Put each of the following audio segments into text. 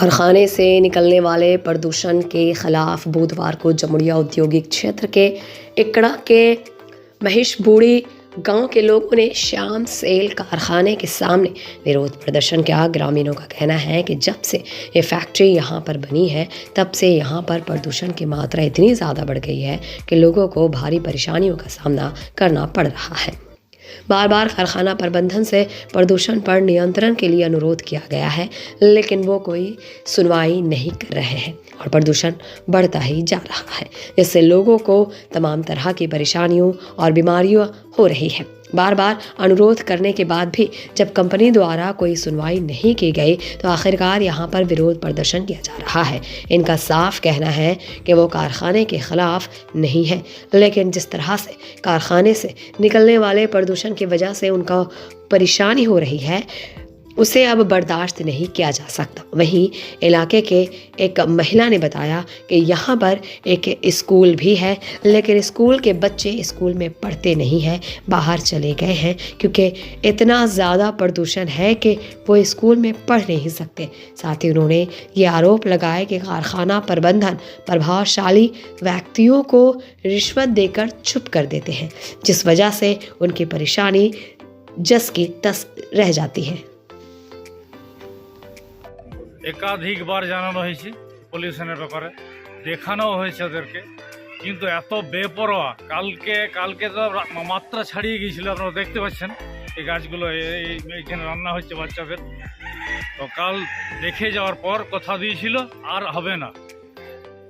कारखाने से निकलने वाले प्रदूषण के खिलाफ बुधवार को जमुड़िया औद्योगिक क्षेत्र के इकड़ा के महेशबुड़ी गांव के लोगों ने श्याम सेल कारखाने के सामने विरोध प्रदर्शन किया। ग्रामीणों का कहना है कि जब से ये फैक्ट्री यहाँ पर बनी है तब से यहाँ पर प्रदूषण की मात्रा इतनी ज़्यादा बढ़ गई है कि लोगों को भारी परेशानियों का सामना करना पड़ रहा है। बार बार कारखाना प्रबंधन से प्रदूषण पर नियंत्रण के लिए अनुरोध किया गया है, लेकिन वो कोई सुनवाई नहीं कर रहे हैं और प्रदूषण बढ़ता ही जा रहा है, जिससे लोगों को तमाम तरह की परेशानियों और बीमारियां हो रही है। बार बार अनुरोध करने के बाद भी जब कंपनी द्वारा कोई सुनवाई नहीं की गई तो आखिरकार यहाँ पर विरोध प्रदर्शन किया जा रहा है। इनका साफ कहना है कि वो कारखाने के खिलाफ नहीं है, लेकिन जिस तरह से कारखाने से निकलने वाले प्रदूषण की वजह से उनका परेशानी हो रही है उसे अब बर्दाश्त नहीं किया जा सकता। वहीं इलाके के एक महिला ने बताया कि यहाँ पर एक स्कूल भी है, लेकिन स्कूल के बच्चे स्कूल में पढ़ते नहीं हैं, बाहर चले गए हैं क्योंकि इतना ज़्यादा प्रदूषण है कि वो स्कूल में पढ़ नहीं सकते। साथ ही उन्होंने ये आरोप लगाया कि कारखाना प्रबंधन प्रभावशाली व्यक्तियों को रिश्वत देकर चुप कर देते हैं, जिस वजह से उनकी परेशानी जस की तस रह जाती है। একাধিকবার জানানো হয়েছে পলিউশনের ব্যাপারে, দেখানোও হয়েছে ওদেরকে, কিন্তু এত বেপরোয়া। কালকে তো মাত্রা ছাড়িয়ে গিয়েছিল, আপনারা দেখতে পাচ্ছেন এই গাছগুলো এইখানে রান্না হচ্ছে বাচ্চাদের। তো কাল দেখে যাওয়ার পর কথা দিয়েছিল আর হবে না।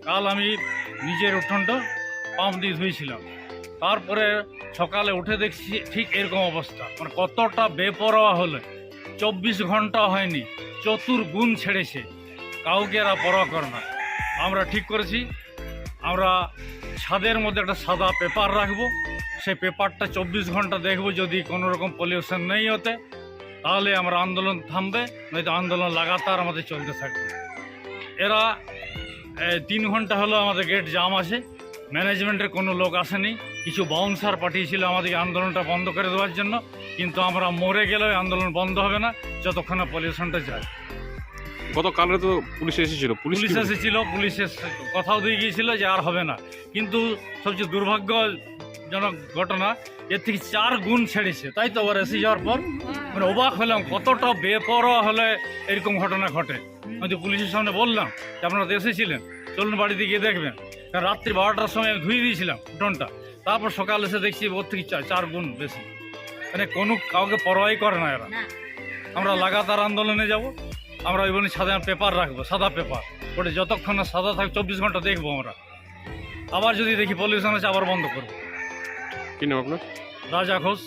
কাল আমি নিজের উঠোনটা পাম্প দিয়ে ধুয়েছিলাম, তারপরে সকালে উঠে দেখছি ঠিক এরকম অবস্থা। মানে কতটা বেপরোয়া হলে 24 ঘন্টা হয়নি, চতুর্গুণ ছেড়েছে, কাউকে এরা পরোয়া করে না। আমরা ঠিক করেছি, আমরা ছাদের মধ্যে একটা সাদা পেপার রাখবো, সেই পেপারটা 24 ঘন্টা দেখব, যদি কোনো রকম পলিউশন নেই হতে তাহলে আমরা আন্দোলন থামবে, নয়তো আন্দোলন লাগাতার আমাদের চলতে থাকবে। এরা 3 ঘন্টা হলো আমাদের গেট জাম আছে, ম্যানেজমেন্টের কোনো লোক আসেনি, কিছু বাউন্সার পাঠিয়েছিল আমাদেরকে আন্দোলনটা বন্ধ করে দেওয়ার জন্য, কিন্তু আমরা মরে গেলেও আন্দোলন বন্ধ হবে না যতক্ষণ না পলিউশনটা যায়। গতকালে তো পুলিশ এসেছিল, পুলিশ পুলিশের কথাও দিয়ে গিয়েছিল যে আর হবে না, কিন্তু সবচেয়ে দুর্ভাগ্যজনক ঘটনা এর থেকে 4 গুণ ছেড়েছে। তাই তো আবার এসে যাওয়ার পর মানে অবাক হলাম কতটা বেপরোয়া হলে এরকম ঘটনা ঘটে। আমি তো পুলিশের সামনে বললাম যে আপনারা তো এসেছিলেন, চলুন বাড়িতে গিয়ে দেখবেন। কারণ রাত্রি 12টার সময় আমি ধুয়ে দিয়েছিলাম উঠোনটা, তারপর সকাল এসে দেখছি ওর থেকে 4 গুণ বেশি। মানে কাউকে পরোয়াই করে না এরা। আমরা লাগাতার আন্দোলনে যাব, আমরা ওই বলে সাদা পেপার রাখবো, সাদা পেপার, ওটা যতক্ষণ না সাদা থাকে 24 ঘন্টা দেখবো আমরা। আবার যদি দেখি পলিউশন আছে আবার বন্ধ করবো। কি নাম আপনার? রাজা ঘোষ।